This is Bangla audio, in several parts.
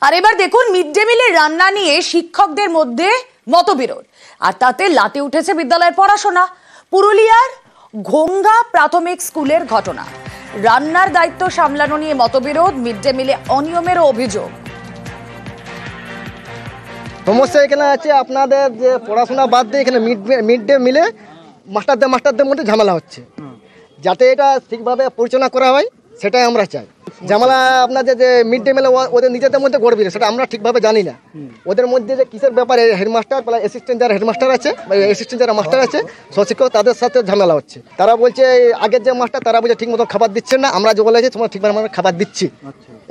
আর এবার দেখুন মিড ডে মিলের রান্না নিয়ে শিক্ষকদের মধ্যে মতবিরোধ, আর তাতে লাটে উঠেছে বিদ্যালয়ের পড়াশোনা। পুরুলিয়ার ঘোঙ্গা প্রাথমিক স্কুলের ঘটনা। রান্নার দায়িত্ব সামলানো নিয়ে মতবিরোধ, মিড ডে মিলে অনিয়মের অভিযোগ। সমস্যা এখানে আছে আপনাদের যে পড়াশোনা বাদ দিয়ে এখানে মিড ডে মিলে মাস্টারদের মধ্যে ঝামেলা হচ্ছে। যাতে এটা ঠিকভাবে পরিচালনা করা হয় সেটাই আমরা চাই। ঝামেলা আপনাদের যে মিড ডে মিলে ওদের নিজেদের মধ্যে গড়বে সেটা আমরা ঠিকভাবে জানি না। ওদের মধ্যে যে কিসের ব্যাপারে হেডমাস্টার প্লাস অ্যাসিস্ট্যান্ট যারা হেডমাস্টার আছে বা অ্যাসিস্ট্যান্ট যারা মাস্টার আছে সহশিক্ষক তাদের সাথে ঝামেলা হচ্ছে। তারা বলছে আগের যে মাস্টার তারা বলছে ঠিক মতো খাবার দিচ্ছে না, আমরা যে বলেছি তোমরা ঠিকভাবে আমরা খাবার দিচ্ছি।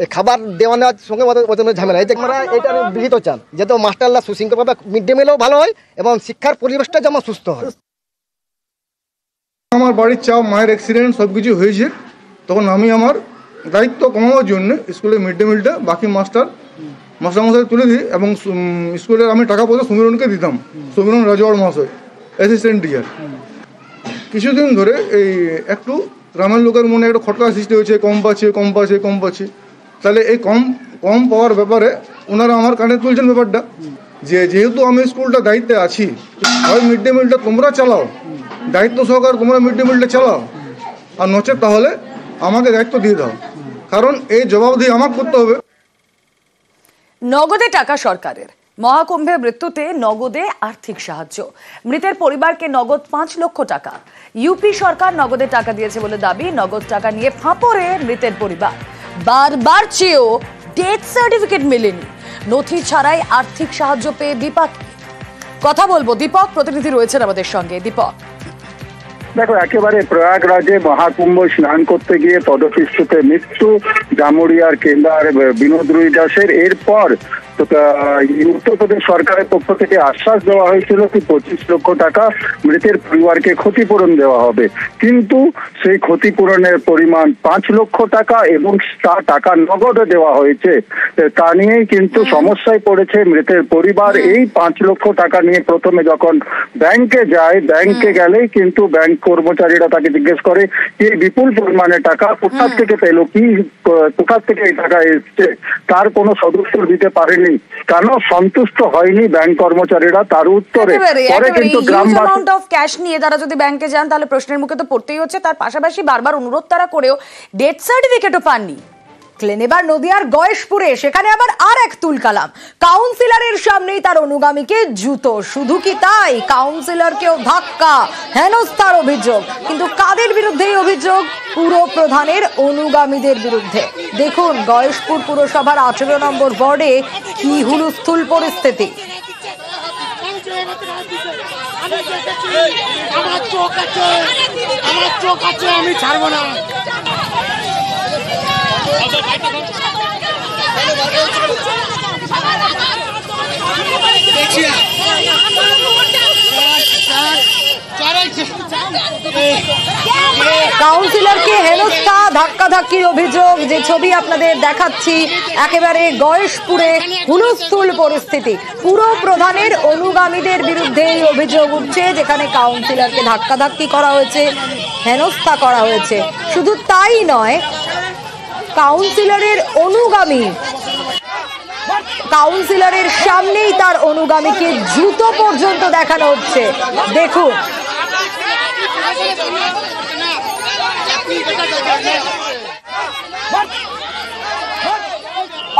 এই খাবার দেওয়া নেওয়ার সঙ্গে ওদের মধ্যে ঝামেলা। এই যে আমরা এটা বিহিত চান যাতে মাস্টাররা সুশৃঙ্খলভাবে মিড ডে মিলেও ভালো হয় এবং শিক্ষার পরিবেশটা যেমন সুস্থ হয়। আমার বাড়ির চাপ, মায়ের অ্যাক্সিডেন্ট সব কিছু হয়েছে, তখন আমি আমার দায়িত্ব কমানোর জন্য স্কুলে মিড ডে মিলটা বাকি মাস্টারমশাই তুলে দিই এবং স্কুলের আমি টাকা পয়সা সমীরণকে দিতাম, সমীরণ রাজওয়ার মহাশয় অ্যাসিস্ট্যান্ট টিচার। কিছুদিন ধরে এই একটু গ্রামের লোকের মনে একটা খটকা সৃষ্টি হয়েছে, কম পাচ্ছে। তাহলে এই কম পাওয়ার ব্যাপারে ওনারা আমার কানে তুলছেন ব্যাপারটা, যেহেতু আমি স্কুলটা দায়িত্বে আছি, হয় মিড ডে মিলটা তোমরা চালাও, দায়িত্ব সহকারে তোমরা মিড ডে মিলটা চালাও, আর নচেত তাহলে আমাকে দায়িত্ব দিয়ে দাও, কারণ এই জবাবদিহি আমাকে করতে হবে। নগদে টাকা সরকারের। মহাকুম্ভে মৃত্যুতে নগদে আর্থিক সাহায্য, মৃতের পরিবারকে নগদ 5 লক্ষ টাকা। ইউপি সরকার নগদে টাকা দিয়েছে বলে দাবি। নগদ টাকা নিয়ে ফাঁপড়ে মৃতের পরিবার। বারবার চেয়েও ডেথ সার্টিফিকেট মেলেনি। নথি ছাড়াই আর্থিক সাহায্য পেয়ে দীপক। কথা বলবো, দীপক প্রতিনিধি রয়েছেন আমাদের সঙ্গে। দীপক, দেখো, একেবারে প্রয়াগরাজে মহাকুম্ভ স্নান করতে গিয়ে পদপিষ্টতে মৃত্যু জামুরিয়ার কেন্দ্র বিনোদ রুই দাসের। এরপর উত্তরপ্রদেশ সরকারের পক্ষ থেকে আশ্বাস দেওয়া হয়েছিল কি 25 লক্ষ টাকা মৃতের পরিবারকে ক্ষতিপূরণ দেওয়া হবে, কিন্তু সেই ক্ষতিপূরণের পরিমাণ 5 লক্ষ টাকা এবং তা টাকা নগদে দেওয়া হয়েছে। তা নিয়েই কিন্তু সমস্যায় পড়েছে মৃতের পরিবার। এই 5 লক্ষ টাকা নিয়ে প্রথমে যখন ব্যাংকে যায়, ব্যাংকে গেলেই কিন্তু ব্যাংক কর্মচারীরা তাকে জিজ্ঞেস করে এই বিপুল পরিমাণে টাকা কোথা থেকে পেল, কোথা থেকে এই টাকা এসছে, তার কোনো সদুত্তর দিতে পারেনি। কেন সন্তুষ্ট হয়নি ব্যাংক কর্মচারীরা, তার উত্তরে পরে কিন্তু গ্রামবাসী ক্যাশ নিয়ে তারা যদি ব্যাংকে যান তাহলে প্রশ্নের মুখে তো পড়তেই হচ্ছে। তার পাশাপাশি বারবার অনুরোধ তারা করেও ডেথ সার্টিফিকেটও পাননি। এবার নদিয়ার গয়েশপুরে সেখানে আবার আর এক তুলকালাম। কাউন্সিলরের সামনেই তার অনুগামীকে জুতো। শুধু কি তাই, কাউন্সিলরকেও ধাক্কা, হেনস্থার অভিযোগ। কিন্তু কাদের বিরুদ্ধে এই অভিযোগ? পুর প্রধানের অনুগামীদের বিরুদ্ধে। দেখুন গয়েশপুর পুরসভার 18 নম্বর ওয়ার্ডে কি হুলস্থুল পরিস্থিতি। আমি ছাড়বো না। কাউন্সিলরকে হেনস্থা, ধাক্কাধাক্কির অভিযোগ। যে ছবি আপনাদের দেখাচ্ছি, একেবারে গয়েশপুরে হুলস্থুল পরিস্থিতি। পুর প্রধানের অনুগামীদের বিরুদ্ধে এই অভিযোগ উঠছে, যেখানে কাউন্সিলরকে ধাক্কাধাক্কি করা হয়েছে, হেনস্থা করা হয়েছে। শুধু তাই নয়, কাউন্সিলরের অনুগামী, কাউন্সিলরের সামনেই তার অনুগামীকে জুতো পর্যন্ত দেখানো হচ্ছে। দেখুন,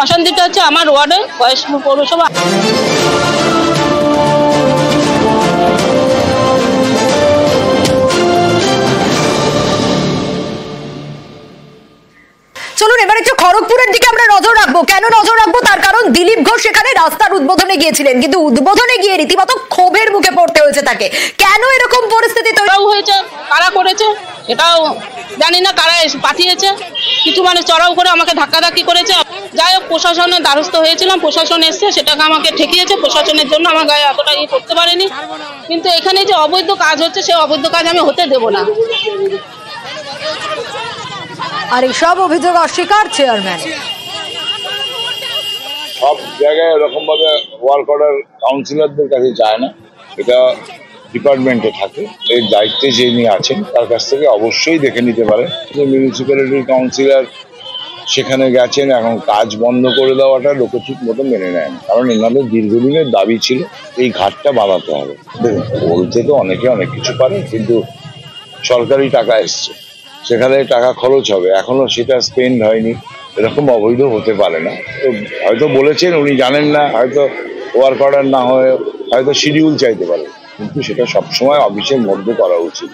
অশান্তিটা হচ্ছে আমার ওয়ার্ডে গয়েশপুর পৌরসভা। চলুন এবার একটু খড়গপুরের দিকে আমরা নজর রাখবো। কেন নজর রাখবো? তার কারণ দিলীপ ঘোষ সেখানে রাস্তার উদ্বোধনে গিয়েছিলেন, কিন্তু উদ্বোধনে গিয়ে রীতিমতো ক্ষোভের মুখে পড়তে হয়েছে তাকে। কেন এরকম পরিস্থিতি তৈরি হয়েছে, কারা করেছে এটাও জানি না, কারা পাঠিয়েছে, কিছু মানুষ চড়াও করে আমাকে ধাক্কাধাক্কি করেছে। যাই হোক, প্রশাসনের দ্বারস্থ হয়েছিলাম, প্রশাসন এসছে, সেটাকে আমাকে ঠেকিয়েছে। প্রশাসনের জন্য আমার গায়ে এতটা করতে পারেনি, কিন্তু এখানে যে অবৈধ কাজ হচ্ছে সেই অবৈধ কাজ আমি হতে দেব না। আর এই সব অভিযোগ অস্বীকার চেয়ারম্যান। সব জায়গায় এরকম ভাবে ওয়ার্ক অর্ডার কাউন্সিলরদের কাছে যায় না, এটা ডিপার্টমেন্টে থাকে। এই দায়িত্বে যিনি আছেন তার কাছ থেকে অবশ্যই দেখে নিতে পারে যে মিউনিসিপ্যালিটির কাউন্সিলর সেখানে গেছেন। এখন কাজ বন্ধ করে দেওয়াটা লোকে ঠিক মতো মেনে নেয় না, কারণ এনাদের দীর্ঘদিনের দাবি ছিল এই ঘাটটা বাড়াতে হবে। বলতে তো অনেকে অনেক কিছু পারে, কিন্তু সরকারি টাকা এসছে, সেখানে টাকা খরচ হবে, এখনো সেটা স্পেন্ড হয়নি, এরকম অবৈধ হতে পারে না। তো হয়তো বলেছেন, উনি জানেন না, হয়তো ওয়ার্ক অর্ডার না হয়ে হয়তো শিডিউল চাইতে পারে, কিন্তু সেটা সবসময় অফিসের মধ্যে করা উচিত।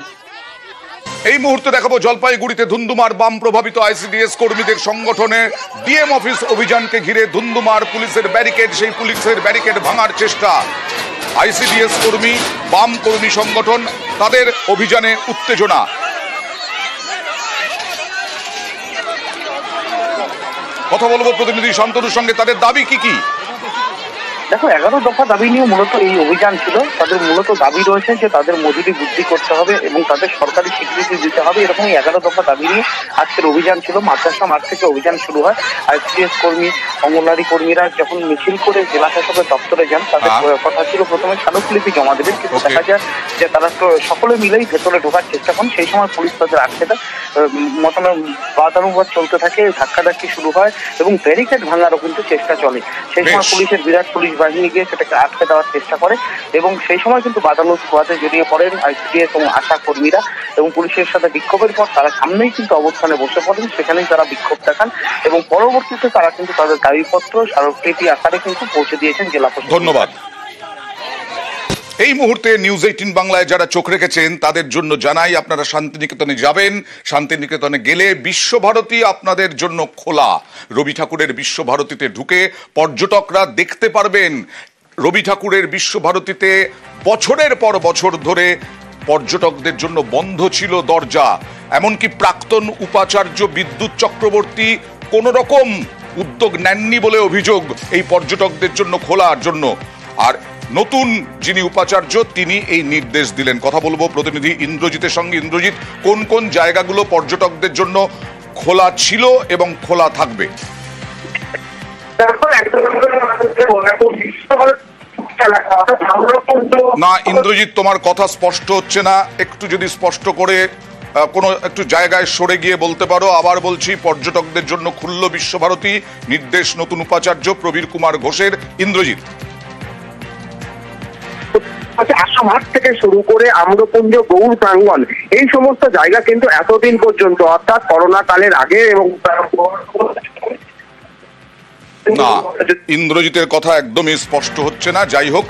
এই মুহূর্তে দেখাবো জলপাইগুড়িতে ধুন্ধুমার বাম প্রভাবিত আইসিডিএস কর্মীদের সংগঠনে ডিএম অফিস অভিযানকে ঘিরে ধুন্ধুমার পুলিশের ব্যারিকেড, সেই পুলিশের ব্যারিকেড ভাঙার চেষ্টা। আইসিডিএস কর্মী, বাম কর্মী সংগঠন, তাদের অভিযানে উত্তেজনা। কথা বলবো প্রতিনিধি শান্তনুর সঙ্গে, তাদের দাবি কি কি? দেখো, 11 দফা দাবি নিয়ে মূলত এই অভিযান ছিল। তাদের মূলত দাবি রয়েছে যে তাদের মজুরি বৃদ্ধি করতে হবে এবং তাদের সরকারি স্বীকৃতি দিতে হবে, এরকমই 11 দফা দাবি নিয়ে আজকের অভিযান ছিল। মাদ্রাসা মাঠ থেকে অভিযান শুরু হয়। আইসিডিএস কর্মী, অঙ্গনওয়াড়ি কর্মীরা যখন মিছিল করে জেলা শাসকের দপ্তরে যান, তাদের কথা ছিল প্রথমে স্মারকলিপি জমা দেবেন, কিন্তু দেখা যায় যে তারা তো সকলে মিলেই ভেতরে ঢোকার চেষ্টা করেন। সেই সময় পুলিশ তাদের আটকে দেয়, মতনে বাদানুবাদ চলতে থাকে, ধাক্কাধাক্কি শুরু হয় এবং ব্যারিকেড ভাঙারও কিন্তু চেষ্টা চলে। সেই সময় পুলিশের বিরাট পুলিশ বাহিনী গিয়ে সেটাকে আটকে দেওয়ার চেষ্টা করে এবং সেই সময় কিন্তু বাদানুবাদে জড়িয়ে পড়েন আইসিডিএস এবং আশা কর্মীরা এবং পুলিশের সাথে বিক্ষোভের পর তারা সামনেই কিন্তু অবস্থানে বসে পড়েন, সেখানেই তারা বিক্ষোভ দেখান এবং পরবর্তীতে তারা কিন্তু তাদের দাবিপত্র স্মারকলিপি আকারে কিন্তু পৌঁছে দিয়েছেন জেলা প্রশাসন। ধন্যবাদ। এই মুহূর্তে নিউজ 18 বাংলায় যারা চোখ রেখেছেন তাদের জন্য জানাই, আপনারা শান্তিনিকেতনে যাবেন। শান্তিনিকেতনে গেলে বিশ্বভারতী আপনাদের জন্য খোলা। রবি ঠাকুরের বিশ্বভারতীতে ঢুকে পর্যটকরা দেখতে পারবেন রবি ঠাকুরের বিশ্বভারতীতে বছরের পর বছর ধরে পর্যটকদের জন্য বন্ধ ছিল দরজা। এমনকি প্রাক্তন উপাচার্য বিদ্যুৎ চক্রবর্তী কোন রকম উদ্যোগ নেননি বলে অভিযোগ এই পর্যটকদের জন্য খোলার জন্য। আর নতুন যিনি উপাচার্য তিনি এই নির্দেশ দিলেন। কথা বলবো প্রতিনিধি ইন্দ্রজিতের সঙ্গে। ইন্দ্রজিৎ, কোন কোন জায়গাগুলো পর্যটকদের জন্য খোলা ছিল এবং খোলা থাকবে? না ইন্দ্রজিৎ, তোমার কথা স্পষ্ট হচ্ছে না, একটু যদি স্পষ্ট করে কোনো একটু জায়গায় সরে গিয়ে বলতে পারো। আবার বলছি, পর্যটকদের জন্য খুলল বিশ্বভারতী, নির্দেশ নতুন উপাচার্য প্রবীর কুমার ঘোষের। ইন্দ্রজিৎ। আশা মাঠ থেকে শুরু করে আম্রপুঞ্জ, গৌর প্রাঙ্গণ, এই সমস্ত জায়গা কিন্তু এতদিন পর্যন্ত অর্থাৎ করোনা কালের আগে এবং না, ইন্দ্রজিতের কথা একদমই স্পষ্ট হচ্ছে না। যাই হোক,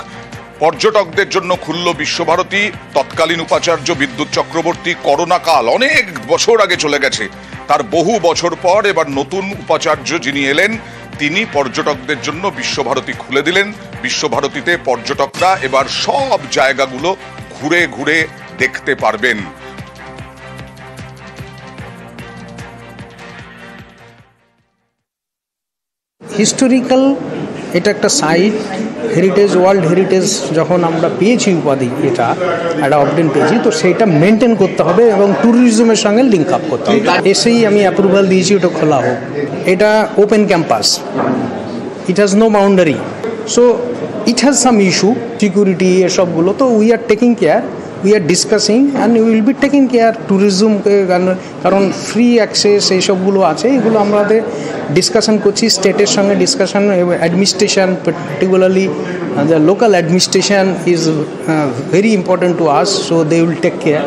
পর্যটকদের জন্য খুলল বিশ্বভারতী। তৎকালীন উপাচার্য বিদ্যুৎ চক্রবর্তী, করোনা কাল অনেক বছর আগে চলে গেছে, তার বহু বছর পর এবার নতুন উপাচার্য যিনি এলেন তিনি পর্যটকদের জন্য বিশ্বভারতী খুলে দিলেন। বিশ্বভারতীতে পর্যটকরা এবার সব জায়গাগুলো ঘুরে ঘুরে দেখতে পারবেন। হিস্টোরিক্যাল এটা একটা সাইট, হেরিটেজ, ওয়ার্ল্ড হেরিটেজ যখন আমরা পেয়েছি উপাধি, এটা একটা অবডেন পেয়েছি, তো সেইটা মেনটেন করতে হবে এবং ট্যুরিজমের সঙ্গে লিঙ্ক আপ করতে হবে। এসেই আমি অ্যাপ্রুভাল দিয়েছি ওটা খোলা হোক। এটা open campus, it has no boundary, so it has some issue, security এসবগুলো। তো we are taking care, we are discussing and we will be taking care ট্যুরিজমকে, কারণ ফ্রি অ্যাক্সেস এইসবগুলো আছে, এগুলো আমাদের ডিসকাশন করছি স্টেটের সঙ্গে। Discussion administration, particularly the local administration is very important to us, so they will take care.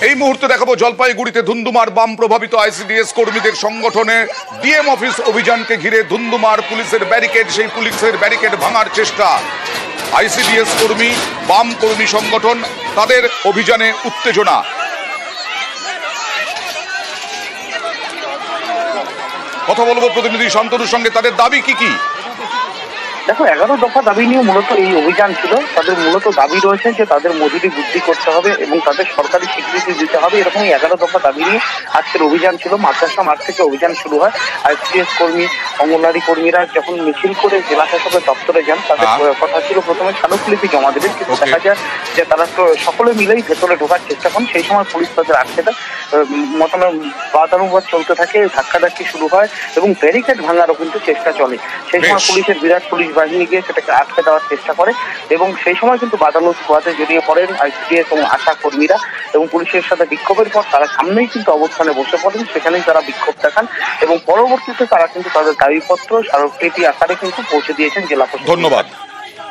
এই মুহূর্তে দেখাবো জলপাইগুড়িতে ধুন্ধুমার বাম প্রভাবিত আইসিডিএস কর্মীদের সংগঠনে ডিএম অফিস অভিযানকে ঘিরে ধুন্ধুমার পুলিশের ব্যারিকেড, সেই পুলিশের ব্যারিকেড ভাঙার চেষ্টা। আইসিডিএস কর্মী, বাম কর্মী সংগঠন, তাদের অভিযানে উত্তেজনা। কথা বলবো প্রতিনিধি শান্তনুর সঙ্গে, তাদের দাবি কি কি? দেখো, 11 দফা দাবি নিয়ে মূলত এই অভিযান ছিল। তাদের মূলত দাবি রয়েছে যে তাদের মজুরি বৃদ্ধি করতে হবে এবং তাদের সরকারি স্বীকৃতি দিতে হবে, এরকমই 11 দফা দাবি নিয়ে আজকের অভিযান ছিল। মাদ্রাসা মাঠ থেকে অভিযান শুরু হয়। আইসিডিএস কর্মী, অঙ্গনওয়াড়ি কর্মীরা যখন মিছিল করে জেলা শাসকের দপ্তরে যান, তাদের কথা ছিল প্রথমে স্মারকলিপি জমা দেবেন, কিন্তু দেখা যায় যে তারা তো সকলে মিলেই ভেতরে ঢোকার চেষ্টা করেন। সেই সময় পুলিশ তাদের আটকে দেয়, মতনে বাদানুবাদ চলতে থাকে, ধাক্কাধাক্কি শুরু হয় এবং ব্যারিকেড ভাঙারও কিন্তু চেষ্টা চলে। সেই সময় পুলিশের বিরাট পুলিশ বাহিনী গিয়ে সেটাকে আটকে দেওয়ার চেষ্টা করে এবং সেই সময় কিন্তু বাদানুবাদে জড়িয়ে পড়েন আইসিডিএস এবং আশা কর্মীরা এবং পুলিশের সাথে বিক্ষোভের পর তারা সামনেই কিন্তু অবস্থানে বসে পড়েন, সেখানেই তারা বিক্ষোভ দেখান এবং পরবর্তীতে তারা কিন্তু তাদের দাবিপত্র স্মারকলিপি আকারে কিন্তু পৌঁছে দিয়েছেন জেলা প্রশাসন। ধন্যবাদ।